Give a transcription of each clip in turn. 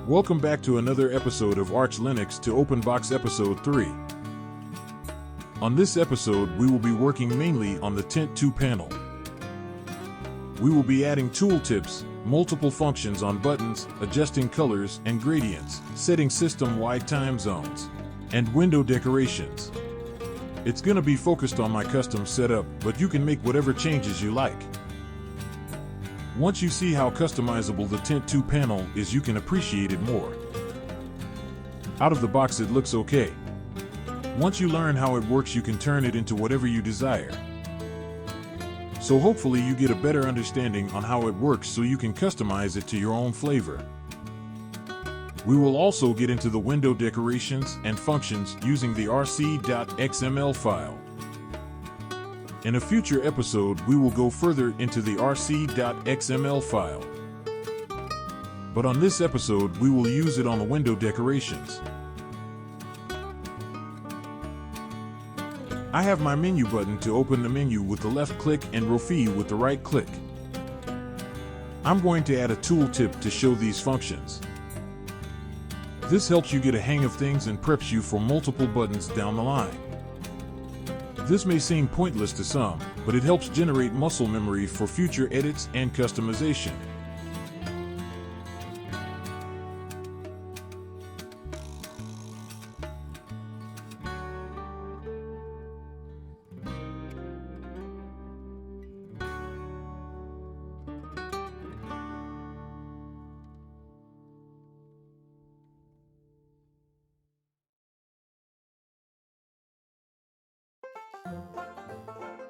Welcome back to another episode of Arch Linux to Openbox Episode 3. On this episode, we will be working mainly on the Tint 2 panel. We will be adding tooltips, multiple functions on buttons, adjusting colors and gradients, setting system-wide time zones, and window decorations. It's gonna be focused on my custom setup, but you can make whatever changes you like. Once you see how customizable the Tint 2 panel is, you can appreciate it more. Out of the box it looks okay. Once you learn how it works, you can turn it into whatever you desire. So hopefully you get a better understanding on how it works so you can customize it to your own flavor. We will also get into the window decorations and functions using the rc.xml file. In a future episode, we will go further into the rc.xml file. But on this episode, we will use it on the window decorations. I have my menu button to open the menu with the left click and Rofi with the right click. I'm going to add a tooltip to show these functions. This helps you get a hang of things and preps you for multiple buttons down the line. This may seem pointless to some, but it helps generate muscle memory for future edits and customization.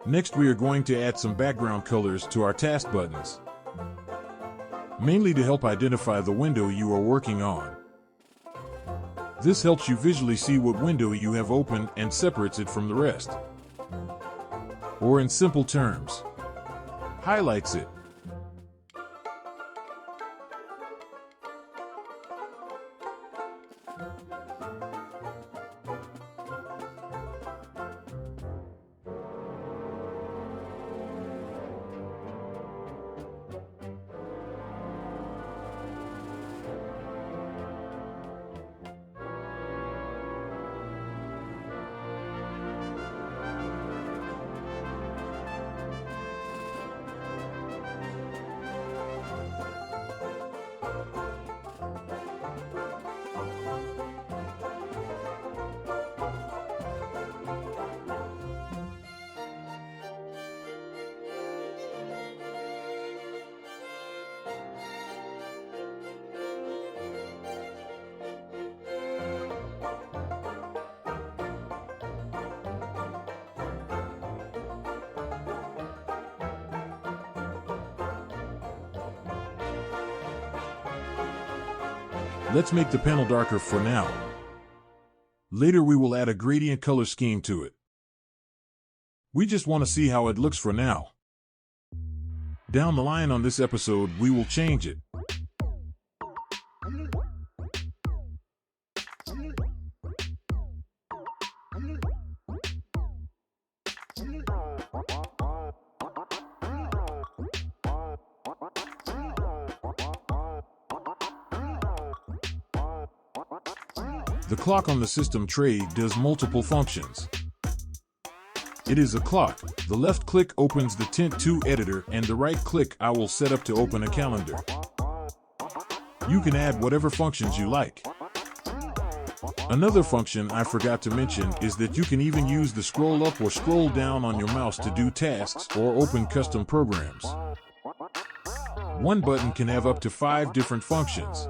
Next, we are going to add some background colors to our task buttons, mainly to help identify the window you are working on. This helps you visually see what window you have opened and separates it from the rest. Or in simple terms, highlights it. Let's make the panel darker for now. Later we will add a gradient color scheme to it. We just want to see how it looks for now. Down the line on this episode, we will change it. The clock on the system tray does multiple functions. It is a clock. The left click opens the Tint 2 editor and the right click I will set up to open a calendar. You can add whatever functions you like. Another function I forgot to mention is that you can even use the scroll up or scroll down on your mouse to do tasks or open custom programs. One button can have up to 5 different functions.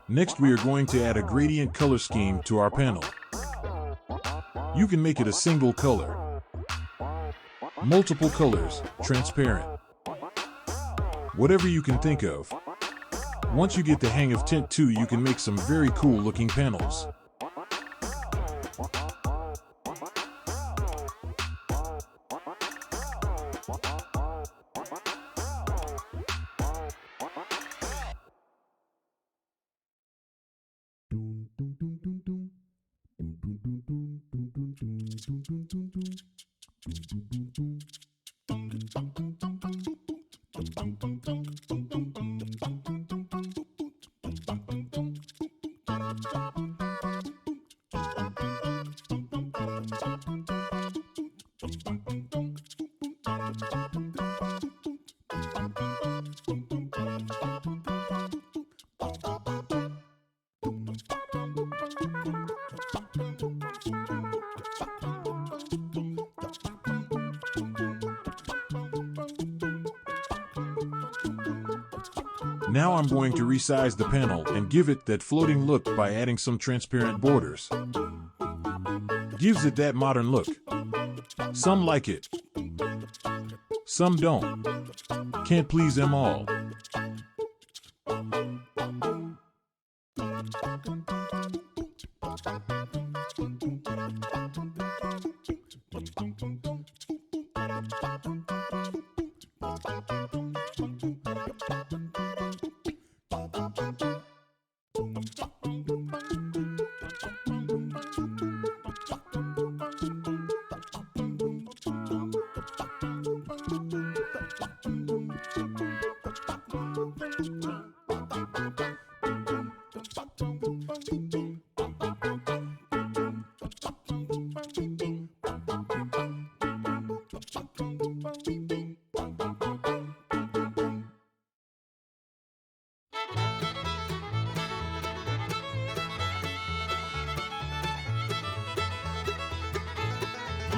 Next, we are going to add a gradient color scheme to our panel. You can make it a single color, multiple colors, transparent, whatever you can think of. Once you get the hang of Tint 2, you can make some very cool looking panels. Now I'm going to resize the panel and give it that floating look by adding some transparent borders. Gives it that modern look. Some like it. Some don't. Can't please them all.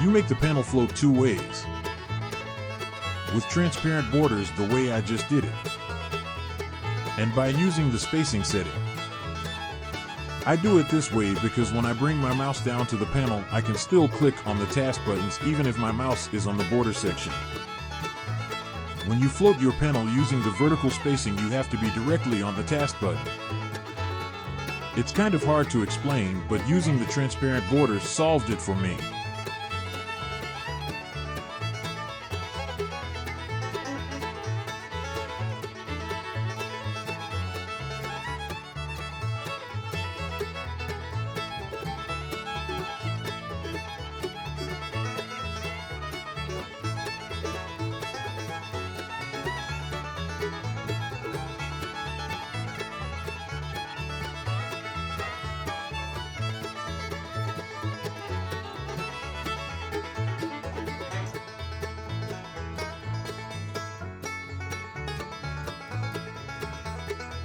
You make the panel float two ways, with transparent borders the way I just did it, and by using the spacing setting. I do it this way because when I bring my mouse down to the panel, I can still click on the task buttons even if my mouse is on the border section. When you float your panel using the vertical spacing, you have to be directly on the task button. It's kind of hard to explain, but using the transparent borders solved it for me.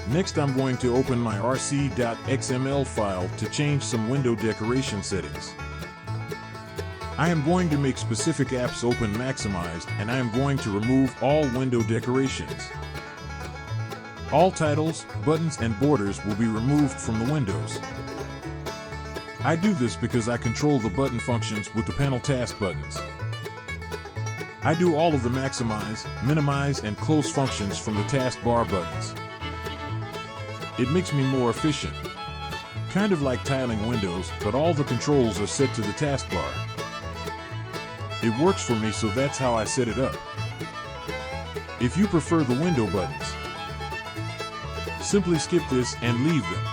Next, I'm going to open my rc.xml file to change some window decoration settings. I am going to make specific apps open maximized, and I am going to remove all window decorations. All titles, buttons, and borders will be removed from the windows. I do this because I control the button functions with the panel task buttons. I do all of the maximize, minimize, and close functions from the taskbar buttons. It makes me more efficient. Kind of like tiling windows, but all the controls are set to the taskbar. It works for me, so that's how I set it up. If you prefer the window buttons, simply skip this and leave them.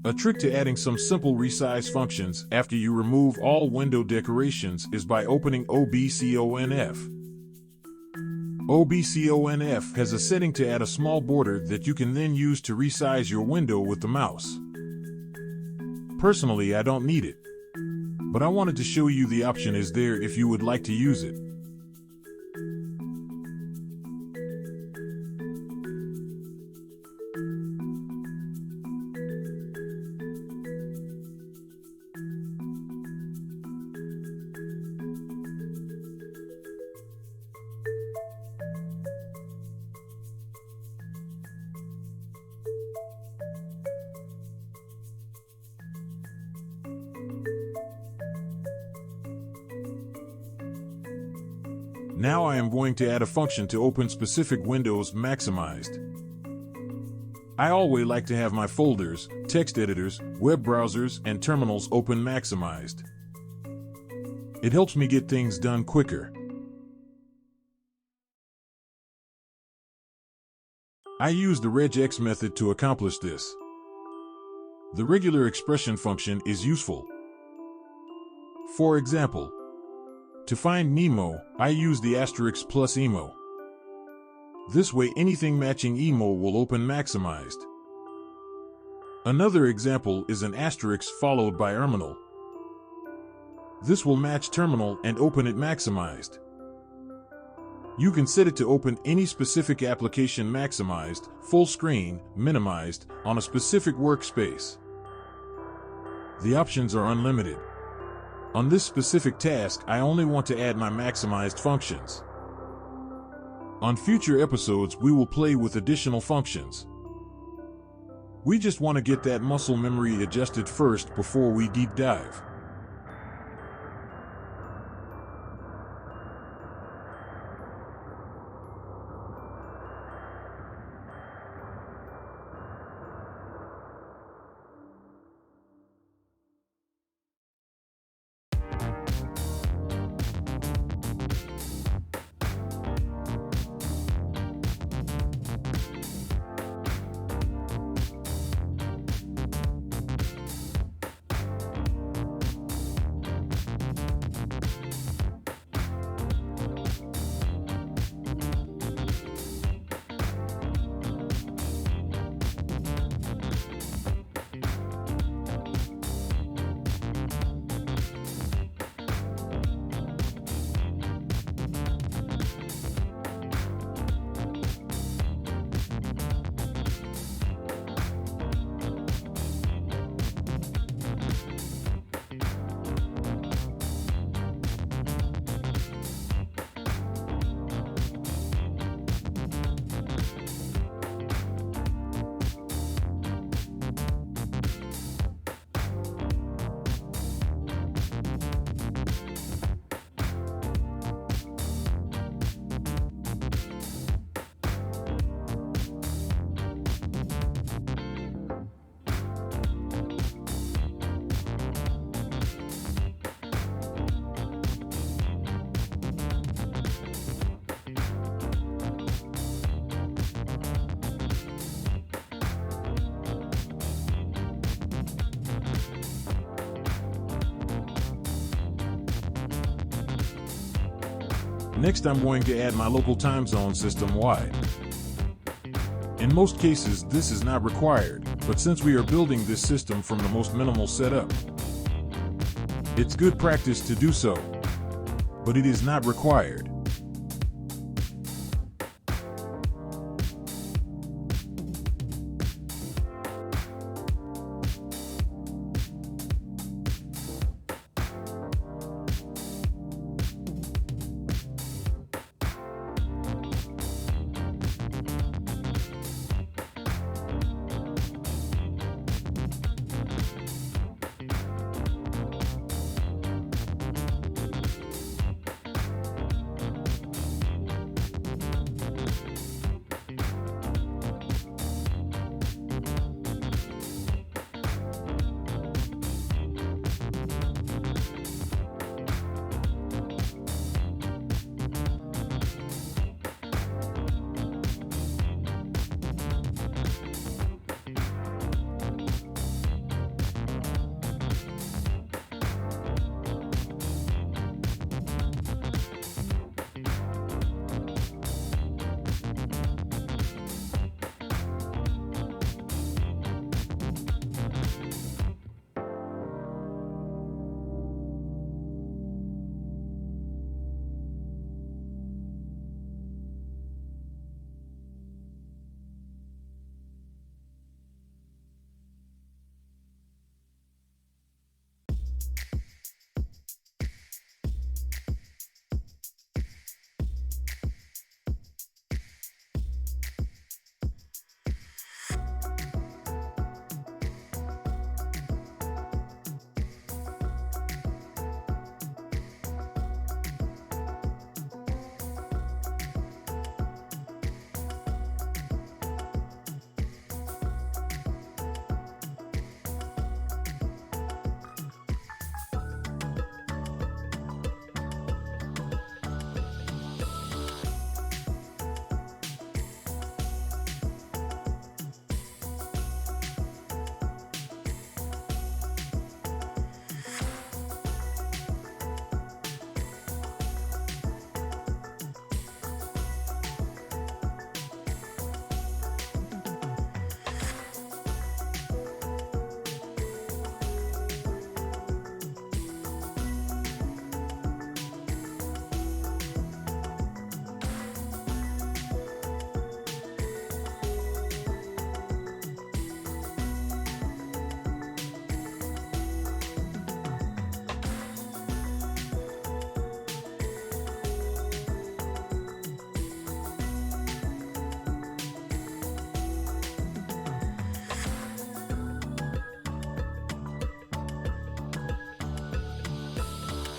A trick to adding some simple resize functions after you remove all window decorations is by opening OBCONF. OBCONF has a setting to add a small border that you can then use to resize your window with the mouse. Personally, I don't need it, but I wanted to show you the option is there if you would like to use it. Now I am going to add a function to open specific windows maximized. I always like to have my folders, text editors, web browsers, and terminals open maximized. It helps me get things done quicker. I use the regx method to accomplish this. The regular expression function is useful. For example, to find Nemo, I use the asterisk plus emo. This way anything matching emo will open maximized. Another example is an asterisk followed by terminal. This will match terminal and open it maximized. You can set it to open any specific application maximized, full screen, minimized, on a specific workspace. The options are unlimited. On this specific task, I only want to add my maximized functions. On future episodes, we will play with additional functions. We just want to get that muscle memory adjusted first before we deep dive. Next, I'm going to add my local time zone system-wide. In most cases, this is not required, but since we are building this system from the most minimal setup, it's good practice to do so, but it is not required.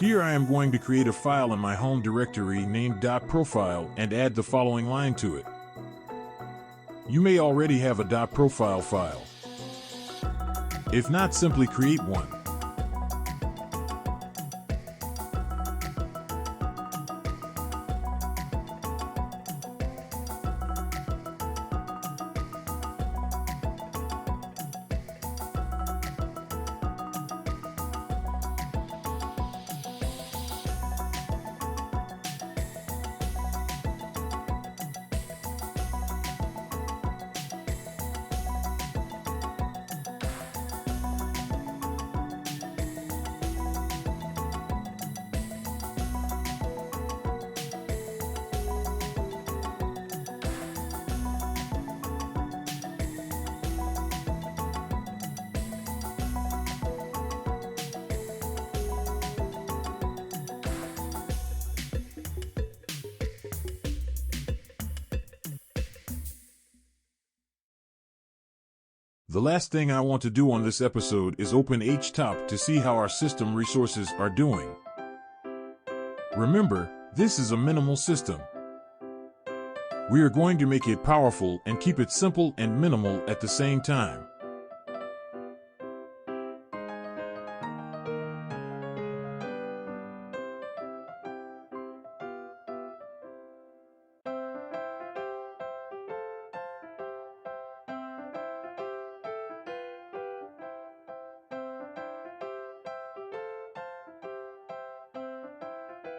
Here I am going to create a file in my home directory named .profile and add the following line to it. You may already have a .profile file. If not, simply create one. The last thing I want to do on this episode is open htop to see how our system resources are doing. Remember, this is a minimal system. We are going to make it powerful and keep it simple and minimal at the same time.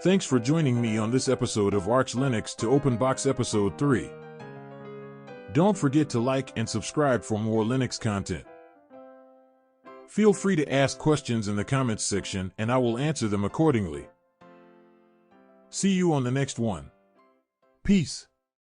Thanks for joining me on this episode of Arch Linux to Openbox Episode 3. Don't forget to like and subscribe for more Linux content. Feel free to ask questions in the comments section and I will answer them accordingly. See you on the next one. Peace.